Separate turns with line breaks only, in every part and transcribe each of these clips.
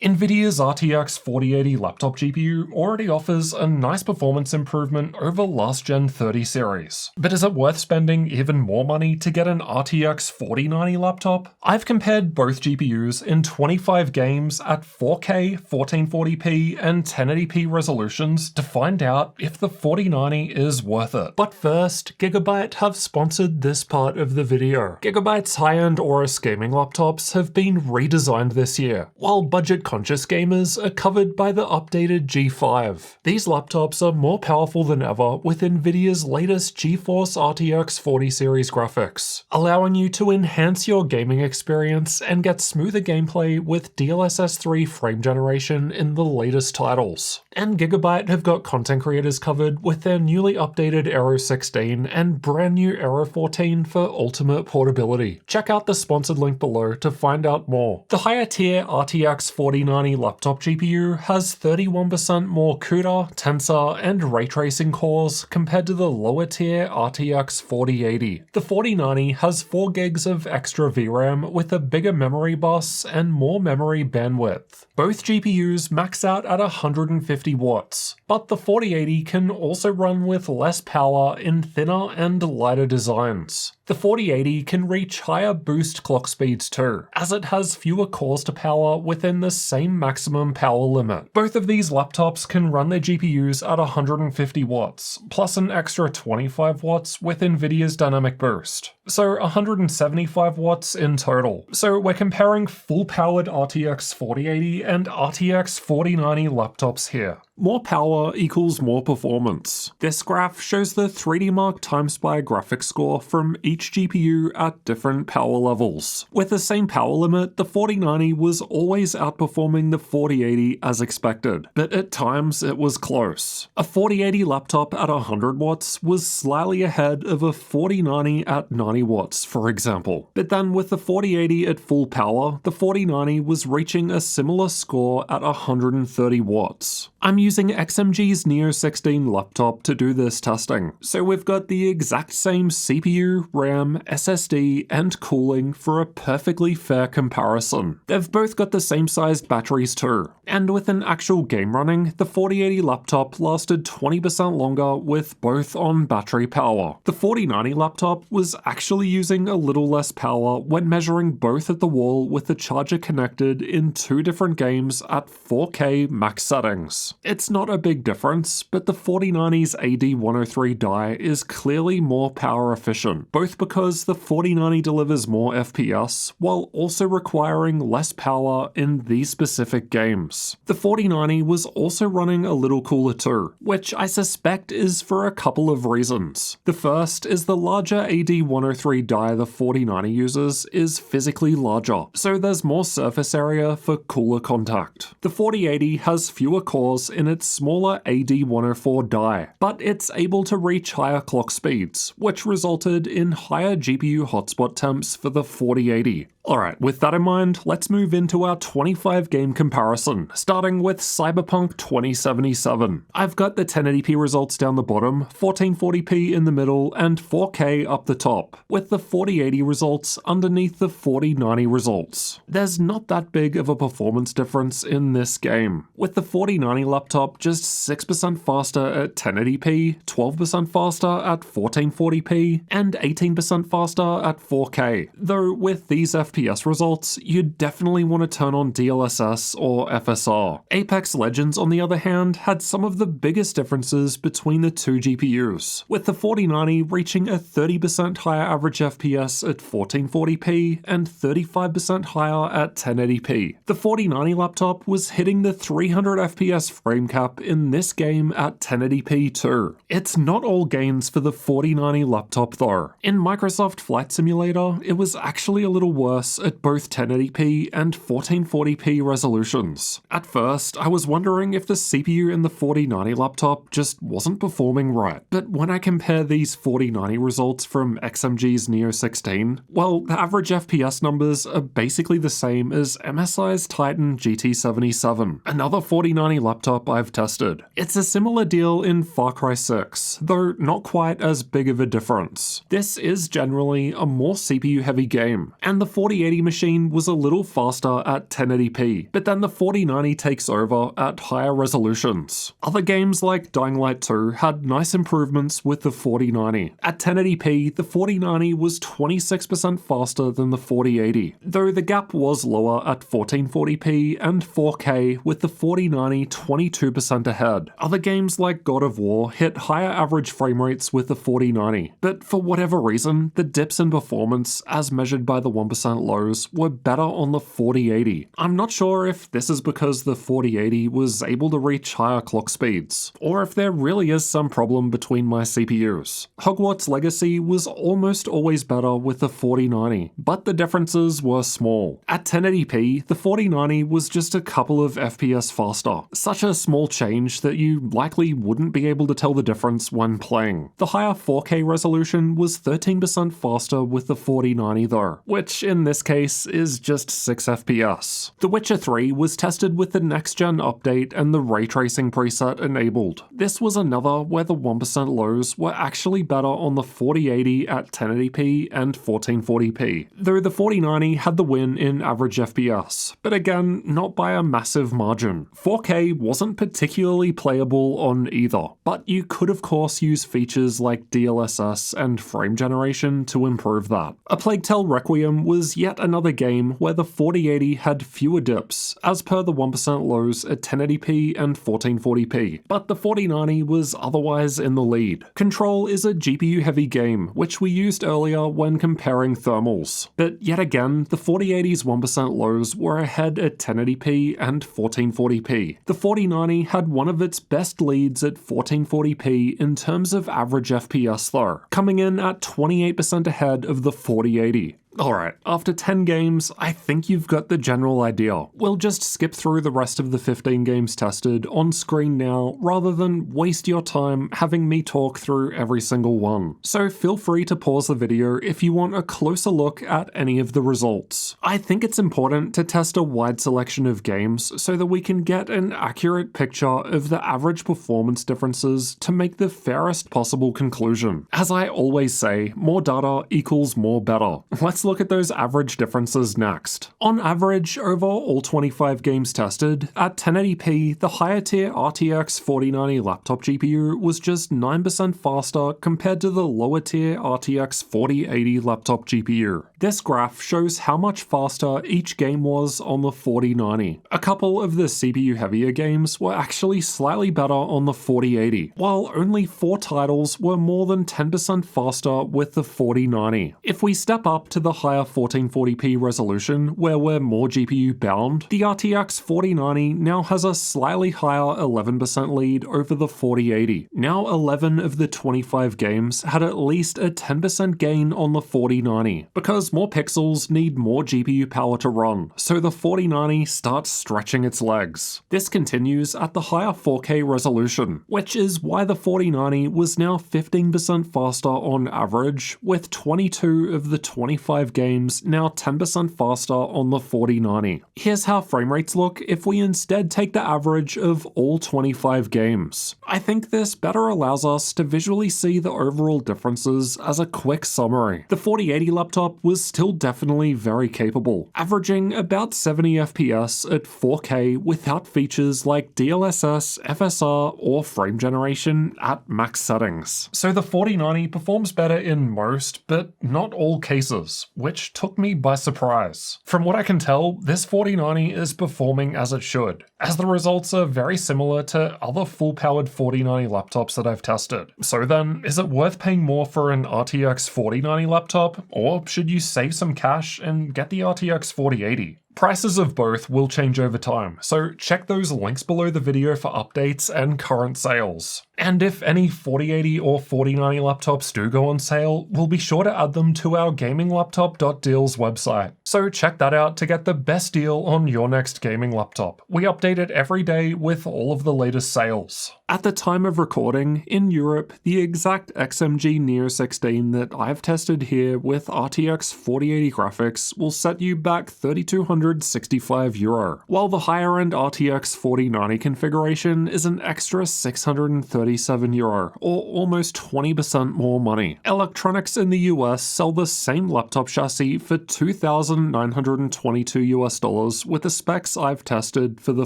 Nvidia's RTX 4080 laptop GPU already offers a nice performance improvement over last-gen 30 series. But is it worth spending even more money to get an RTX 4090 laptop? I've compared both GPUs in 25 games at 4K, 1440p, and 1080p resolutions to find out if the 4090 is worth it. But first, Gigabyte have sponsored this part of the video. Gigabyte's high-end Aorus gaming laptops have been redesigned this year, while budget-conscious gamers are covered by the updated G5. These laptops are more powerful than ever with Nvidia's latest GeForce RTX 40 series graphics, allowing you to enhance your gaming experience and get smoother gameplay with DLSS 3 frame generation in the latest titles. And Gigabyte have got content creators covered with their newly updated Aero 16 and brand new Aero 14 for ultimate portability. Check out the sponsored link below to find out more. The higher tier RTX 4090 laptop GPU has 31% more CUDA, Tensor, and ray tracing cores compared to the lower tier RTX 4080. The 4090 has 4 gigs of extra VRAM with a bigger memory bus and more memory bandwidth. Both GPUs max out at 150 watts, but the 4080 can also run with less power in thinner and lighter designs. The 4080 can reach higher boost clock speeds too, as it has fewer cores to power within the same maximum power limit. Both of these laptops can run their GPUs at 150 watts, plus an extra 25 watts with Nvidia's Dynamic Boost, so 175 watts in total. So we're comparing full-powered RTX 4080 and RTX 4090 laptops here. More power equals more performance. This graph shows the 3D Mark TimeSpy graphics score from each GPU at different power levels. With the same power limit, the 4090 was always outperforming the 4080 as expected, but at times it was close. A 4080 laptop at 100 watts was slightly ahead of a 4090 at 90 watts, for example. But then with the 4080 at full power, the 4090 was reaching a similar score at 130 watts. I'm using XMG's Neo 16 laptop to do this testing, so we've got the exact same CPU, RAM, SSD, and cooling for a perfectly fair comparison. They've both got the same sized batteries too, and with an actual game running, the 4080 laptop lasted 20% longer with both on battery power. The 4090 laptop was actually using a little less power when measuring both at the wall with the charger connected in 2 different games at 4K max settings. It's not a big difference, but the 4090's AD103 die is clearly more power efficient, both because the 4090 delivers more FPS, while also requiring less power in these specific games. The 4090 was also running a little cooler too, which I suspect is for a couple of reasons. The first is the larger AD103 die the 4090 uses is physically larger, so there's more surface area for cooler contact. The 4080 has fewer cores in its smaller AD104 die, but it's able to reach higher clock speeds, which resulted in higher GPU hotspot temps for the 4080. Alright, with that in mind, let's move into our 25 game comparison, starting with Cyberpunk 2077. I've got the 1080p results down the bottom, 1440p in the middle, and 4K up the top, with the 4080 results underneath the 4090 results. There's not that big of a performance difference in this game, with the 4090 laptop just 6% faster at 1080p, 12% faster at 1440p, and 18% faster at 4K, though with these FPS results, you'd definitely want to turn on DLSS or FSR. Apex Legends, on the other hand, had some of the biggest differences between the two GPUs, with the 4090 reaching a 30% higher average FPS at 1440p and 35% higher at 1080p. The 4090 laptop was hitting the 300 FPS frame cap in this game at 1080p too. It's not all gains for the 4090 laptop though. In Microsoft Flight Simulator, it was actually a little worse at both 1080p and 1440p resolutions. At first, I was wondering if the CPU in the 4090 laptop just wasn't performing right, but when I compare these 4090 results from XMG's Neo 16, well, the average FPS numbers are basically the same as MSI's Titan GT77, another 4090 laptop I've tested. It's a similar deal in Far Cry 6, though not quite as big of a difference. This is generally a more CPU-heavy game, and the 40 4080 machine was a little faster at 1080p, but then the 4090 takes over at higher resolutions. Other games like Dying Light 2 had nice improvements with the 4090. At 1080p, the 4090 was 26% faster than the 4080, though the gap was lower at 1440p and 4K, with the 4090 22% ahead. Other games like God of War hit higher average frame rates with the 4090, but for whatever reason, the dips in performance, as measured by the 1% lows, were better on the 4080. I'm not sure if this is because the 4080 was able to reach higher clock speeds, or if there really is some problem between my CPUs. Hogwarts Legacy was almost always better with the 4090, but the differences were small. At 1080p, the 4090 was just a couple of FPS faster, such a small change that you likely wouldn't be able to tell the difference when playing. The higher 4K resolution was 13% faster with the 4090 though, which in this case is just 6 FPS. The Witcher 3 was tested with the next-gen update and the ray tracing preset enabled. This was another where the 1% lows were actually better on the 4080 at 1080p and 1440p, though the 4090 had the win in average FPS, but again, not by a massive margin. 4K wasn't particularly playable on either, but you could of course use features like DLSS and frame generation to improve that. A Plague Tale Requiem was yet another game where the 4080 had fewer dips, as per the 1% lows at 1080p and 1440p, but the 4090 was otherwise in the lead. Control is a GPU-heavy game, which we used earlier when comparing thermals, but yet again, the 4080's 1% lows were ahead at 1080p and 1440p. The 4090 had one of its best leads at 1440p in terms of average FPS though, coming in at 28% ahead of the 4080. Alright, after 10 games, I think you've got the general idea. We'll just skip through the rest of the 15 games tested on screen now, rather than waste your time having me talk through every single one. So feel free to pause the video if you want a closer look at any of the results. I think it's important to test a wide selection of games so that we can get an accurate picture of the average performance differences to make the fairest possible conclusion. As I always say, more data equals more better. Let's look at those average differences next. On average, over all 25 games tested, at 1080p, the higher tier RTX 4090 laptop GPU was just 9% faster compared to the lower tier RTX 4080 laptop GPU. This graph shows how much faster each game was on the 4090. A couple of the CPU heavier games were actually slightly better on the 4080, while only 4 titles were more than 10% faster with the 4090. If we step up to the higher 1440p resolution, where we're more GPU bound, the RTX 4090 now has a slightly higher 11% lead over the 4080. Now 11 of the 25 games had at least a 10% gain on the 4090, because more pixels need more GPU power to run, so the 4090 starts stretching its legs. This continues at the higher 4K resolution, which is why the 4090 was now 15% faster on average, with 22 of the 25 games now 10% faster on the 4090. Here's how frame rates look if we instead take the average of all 25 games. I think this better allows us to visually see the overall differences as a quick summary. The 4080 laptop was still definitely very capable, averaging about 70 FPS at 4K without features like DLSS, FSR, or frame generation at max settings. So the 4090 performs better in most, but not all cases, which took me by surprise. From what I can tell, this 4090 is performing as it should, as the results are very similar to other full-powered 4090 laptops that I've tested. So then, is it worth paying more for an RTX 4090 laptop, or should you save some cash and get the RTX 4080? Prices of both will change over time, so check those links below the video for updates and current sales. And if any 4080 or 4090 laptops do go on sale, we'll be sure to add them to our gaminglaptop.deals website. So check that out to get the best deal on your next gaming laptop. We update it every day with all of the latest sales. At the time of recording, in Europe, the exact XMG Neo 16 that I've tested here with RTX 4080 graphics will set you back $3,200 €565, while the higher-end RTX 4090 configuration is an extra €637, or almost 20% more money. Electronics in the US sell the same laptop chassis for $2,922 with the specs I've tested for the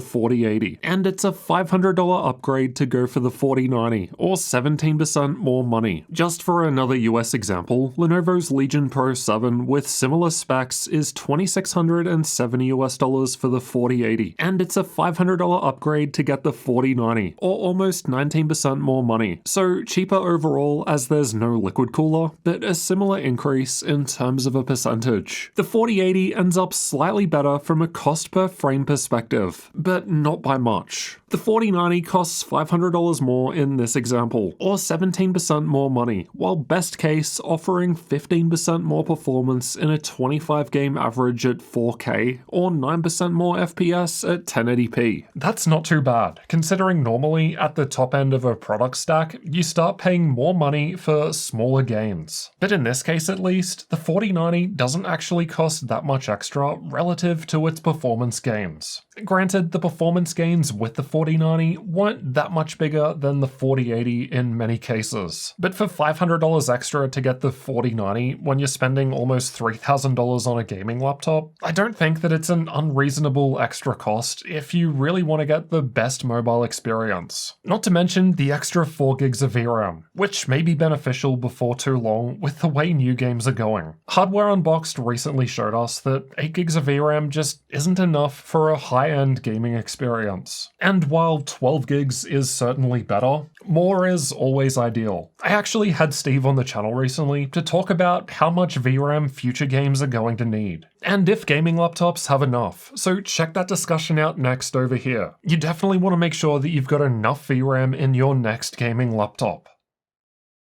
4080, and it's a $500 upgrade to go for the 4090, or 17% more money. Just for another US example, Lenovo's Legion Pro 7 with similar specs is $2,670 for the 4080, and it's a $500 upgrade to get the 4090, or almost 19% more money. So cheaper overall as there's no liquid cooler, but a similar increase in terms of a percentage. The 4080 ends up slightly better from a cost per frame perspective, but not by much. The 4090 costs $500 more in this example, or 17% more money, while best case offering 15% more performance in a 25 game average at 4K, or 9% more FPS at 1080p. That's not too bad, considering normally at the top end of a product stack, you start paying more money for smaller gains. But in this case at least, the 4090 doesn't actually cost that much extra relative to its performance gains. Granted, the performance gains with the 4090 weren't that much bigger than the 4080 in many cases, but for $500 extra to get the 4090 when you're spending almost $3,000 on a gaming laptop, I don't think that it's an unreasonable extra cost if you really want to get the best mobile experience. Not to mention the extra 4 gigs of VRAM, which may be beneficial before too long with the way new games are going. Hardware Unboxed recently showed us that 8 gigs of VRAM just isn't enough for a high-end gaming experience. And while 12 gigs is certainly better, more is always ideal. I actually had Steve on the channel recently to talk about how much VRAM future games are going to need, and if gaming laptops have enough, so check that discussion out next over here. You definitely want to make sure that you've got enough VRAM in your next gaming laptop.